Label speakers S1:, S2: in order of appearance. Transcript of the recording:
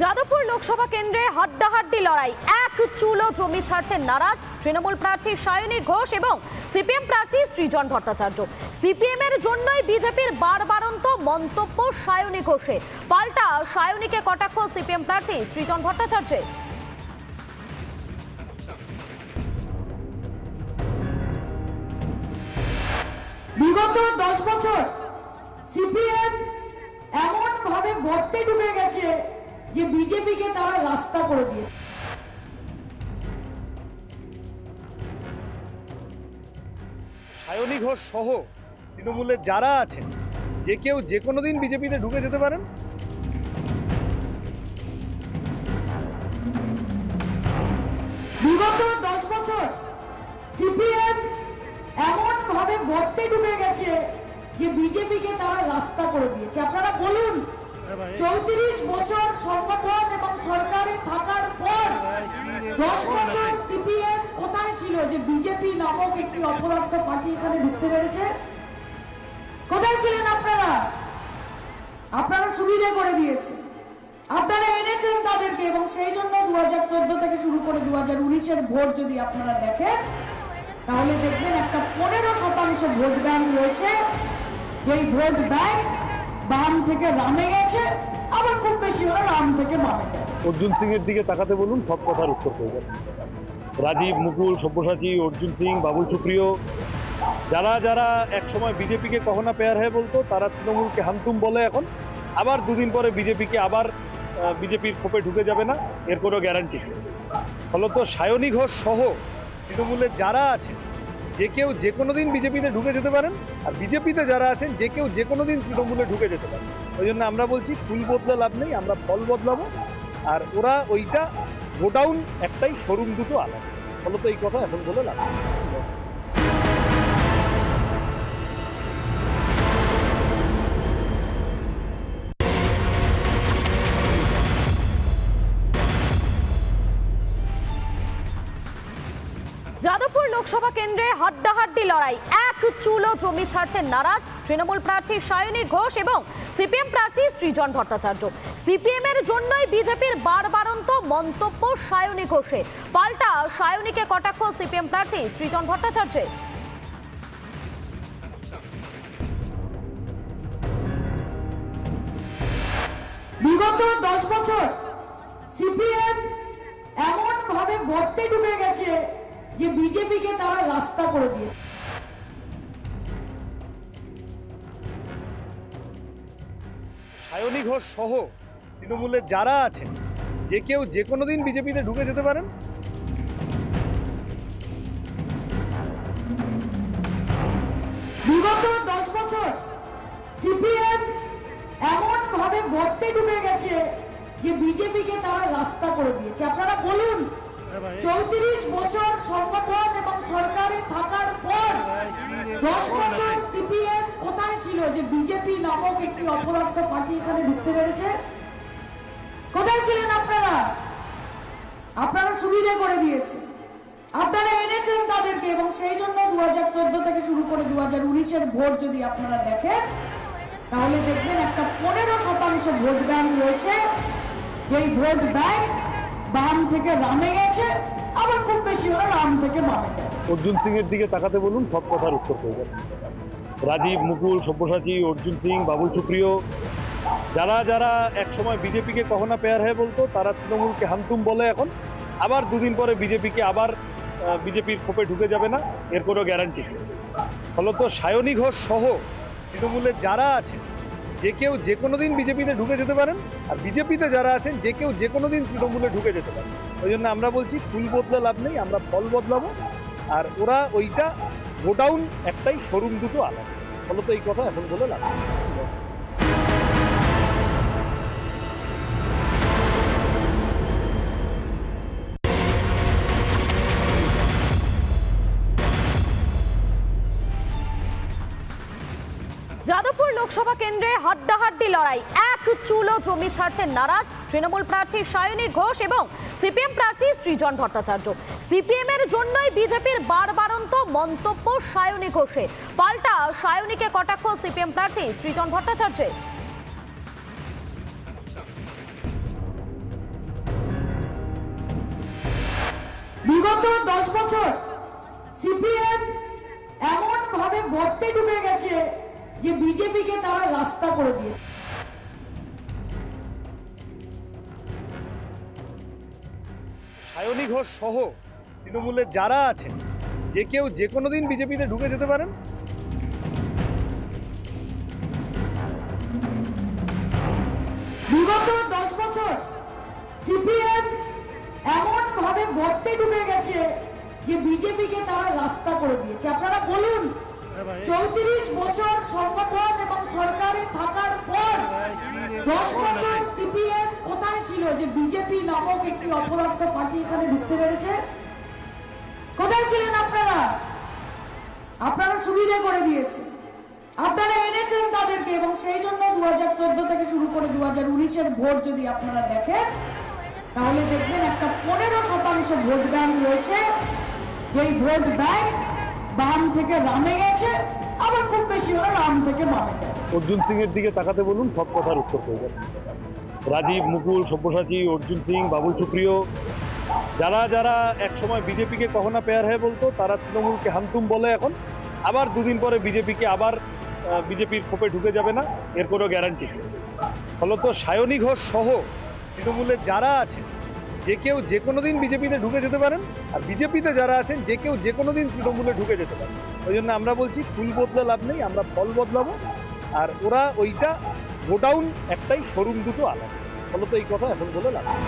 S1: যাদবপুর লোকসভা কেন্দ্রে হাড্ডাহাড্ডি লড়াই। এক চুলো জমি ছাড়তে নারাজ তৃণমূল প্রার্থী সায়নী ঘোষ এবং সিপিএম প্রার্থী সৃজন ভট্টাচার্য। সিপিএম এর জন্যই বিজেপির বারবারন্ত মন্তব্য সায়নী ঘোষের। পাল্টা সায়নীকে কটাক্ষ সিপিএম প্রার্থী সৃজন ভট্টাচার্যের।
S2: বিগত 10 বছর সিপিএম এমন ভাবে গর্তে ঢুকে গেছে যে বিজেপিকে তারা রাস্তা করে দিয়েছে।
S3: সায়নী ঘোষ সহ তৃণমূলের যারা আছেন যে কেউ যে কোনো দিন বিজেপিতে ঢুকে যেতে পারেন।
S2: বিগত 10 বছর সিপিএম এমন ভাবে গর্তে ঢুকে গেছে যে বিজেপিকে তারা রাস্তা করে দিয়েছে। আপনারা বলুন, 34 বছর সংগঠন এবং সরকারে থাকার পর 10 বছর সিপিএম কোথায় ছিল যে বিজেপি নামক একটি অপরাধ পার্টি এখানে ঢুকতে পেরেছে? কোথায় ছিলেন আপনারা? আপনারা সুবিধা করে দিয়েছে, আপনারা এনেছেন তাদেরকে, এবং সেই জন্য 2014 থেকে শুরু করে 2019-এর ভোট যদি আপনারা দেখেন তাহলে দেখবেন একটা 15% ভোট ব্যাংক রয়েছে। এই ভোট ব্যাংক বাম থেকে রামে গেছে, আবার খুব বেশি হলে রাম থেকে বামে যাবে।
S3: অর্জুন সিং এর দিকে তাকাতে বলুন, সব কথার উত্তর পেয়ে যাবেন। রাজীব, মুকুল, সব্যসাচী, অর্জুন সিং, বাবুল সুপ্রিয়, যারা যারা এক সময় বিজেপিকে কখনো পেয়ার হয়ে বলতো, তারা তৃণমূলকে হামতুম বলে এখন। আবার দুদিন পরে বিজেপিকে আবার বিজেপির খোপে ঢুকে যাবে না, এর কোনো গ্যারান্টি নেই। ফলত সায়নী ঘোষ সহ তৃণমূলের যারা আছেন যে কেউ যে কোনো দিন বিজেপিতে ঢুকে যেতে পারেন, আর বিজেপিতে যারা আছেন যে কেউ যে কোনো দিন তৃণমূলে ঢুকে যেতে পারেন। ওই জন্য আমরা বলছি ফুল বদলে লাভ নেই, আমরা ফল বদলাবো। আর ওরা ওইটা গোডাউন একটাই, শোরুম দুটো আলাদা। ফলত এই কথা এখন বলে লাভ নেই।
S1: যাদবপুর লোকসভা কেন্দ্রে হাড্ডাহাড্ডি লড়াই। এক চুলো জমি ছাড়তে নারাজ তৃণমূল প্রার্থী সায়নী ঘোষ এবং সিপিএম প্রার্থী সৃজন ভট্টাচার্য। সিপিএম এর জন্যই বিজেপির বারবারন্ত মন্তব্য সায়নী ঘোষের। পাল্টা সায়নীকে কটাক্ষ সিপিএম প্রার্থী সৃজন ভট্টাচার্যের।
S2: বিগত 10 বছর সিপিএম এমন ভাবে গর্তে ঢুকে গেছে যে বিজেপিকে তারা রাস্তা করে দিয়েছে।
S3: সায়নী ঘোষ সহ তৃণমূলের যারা আছেন যে কেউ যে কোনো দিন বিজেপিতে ঢুকে যেতে পারেন।
S2: বিগত 10 বছর সিপিএম এমন ভাবে গর্তে ঢুকে গেছে যে বিজেপিকে তারা রাস্তা করে দিয়েছে। আপনারা বলুন, 34 বছর সংগঠন এবং সরকারে থাকার পর 10 বছর সিপিএম কোথায় ছিল যে বিজেপি নামক একটি অপরাধ পার্টি এখানে ঢুকতে পেরেছে? কোথায় ছিলেন আপনারা? আপনারা সুবিধা করে দিয়েছে, আপনারা এনেছেন তাদেরকে, এবং সেই জন্য 2014 থেকে শুরু করে 2019-এর ভোট যদি আপনারা দেখেন তাহলে দেখবেন একটা 15% ভোট ব্যাংক রয়েছে। এই ভোট ব্যাংক বাম থেকে রামে গেছে, আবার খুব বেশি হলে রাম থেকে বামে যাবে।
S3: অর্জুন সিং এর দিকে তাকাতে বলুন, সব কথার উত্তর পেয়ে যাবেন। রাজীব, মুকুল, সব্যসাচী, অর্জুন সিং, বাবুল সুপ্রিয়, যারা যারা এক সময় বিজেপিকে কখনো পেয়ার হয়ে বলতো, তারা তৃণমূলকে হামতুম বলে এখন। আবার দুদিন পরে বিজেপিকে আবার বিজেপির খোপে ঢুকে যাবে না, এর কোনো গ্যারান্টি নেই। ফলত সায়নী ঘোষ সহ তৃণমূলের যারা আছেন যে কেউ যে কোনো দিন বিজেপিতে ঢুকে যেতে পারেন, আর বিজেপিতে যারা আছেন যে কেউ যে কোনো দিন তৃণমূলে ঢুকে যেতে পারেন। ওই জন্য আমরা বলছি ফুল বদলে লাভ নেই, আমরা ফল বদলাবো। আর ওরা ওইটা গোডাউন একটাই, শোরুম দুটো আলাদা। ফলত এই কথা এখন বলে লাভ নেই।
S1: যাদবপুর লোকসভা কেন্দ্রে হাড্ডাহাড্ডি লড়াই। এক চুলো জমি ছাড়তে নারাজ তৃণমূল প্রার্থী সায়নী ঘোষ এবং সিপিএম প্রার্থী সৃজন ভট্টাচার্য। সিপিএম এর জন্যই বিজেপির বারবারন্ত মন্তব্য সায়নী ঘোষের। পাল্টা সায়নীকে কটাক্ষ সিপিএম প্রার্থী সৃজন ভট্টাচার্যের।
S2: বিগত 10 বছর সিপিএম এমন ভাবে গর্তে ঢুকে গেছে যে বিজেপিকে তারা রাস্তা করে দিয়েছে।
S3: সায়নী ঘোষ সহ তৃণমূলের যারা আছেন যে কেউ যে কোনো দিন বিজেপিতে ঢুকে যেতে পারেন।
S2: বিগত 10 বছর সিপিএম এমন ভাবে গর্তে ঢুকে গেছে যে বিজেপিকে তারা রাস্তা করে দিয়েছে। আপনারা বলুন, 34 বছর সংগঠন এবং সরকারে থাকার পর 10 বছর সিপিএম কোথায় ছিল যে বিজেপি নামক একটি অপরাধ পার্টি এখানে ঢুকতে পেরেছে? কোথায় ছিলেন আপনারা? আপনারা সুবিধা করে দিয়েছে, আপনারা এনেছেন তাদেরকে, এবং সেই জন্য 2014 থেকে শুরু করে 2019-এর ভোট যদি আপনারা দেখেন তাহলে দেখবেন একটা 15% ভোট ব্যাংক রয়েছে। এই ভোট ব্যাংক বাম থেকে রামে গেছে, আবার খুব বেশি হলে রাম থেকে বামে যাবে।
S3: অর্জুন সিং এর দিকে তাকাতে বলুন, সব কথার উত্তর পেয়ে যাবেন। রাজীব, মুকুল, সব্যসাচী, অর্জুন সিং, বাবুল সুপ্রিয়, যারা যারা এক সময় বিজেপিকে কখনো পেয়ার হয়ে বলতো, তারা তৃণমূলকে হামতুম বলে এখন। আবার দুদিন পরে বিজেপিকে আবার বিজেপির খোপে ঢুকে যাবে না, এর কোনো গ্যারান্টি নেই। ফলত সায়নী ঘোষ সহ তৃণমূলের যারা আছেন যে কেউ যে কোনো দিন বিজেপিতে ঢুকে যেতে পারেন, আর বিজেপিতে যারা আছেন যে কেউ যে কোনো দিন তৃণমূলে ঢুকে যেতে পারেন। ওই জন্য আমরা বলছি ফুল বদলে লাভ নেই, আমরা ফল বদলাবো। আর ওরা ওইটা গোডাউন একটাই, শোরুম দুটো আলাদা। ফলত এই কথা এখন বলে লাভ নেই।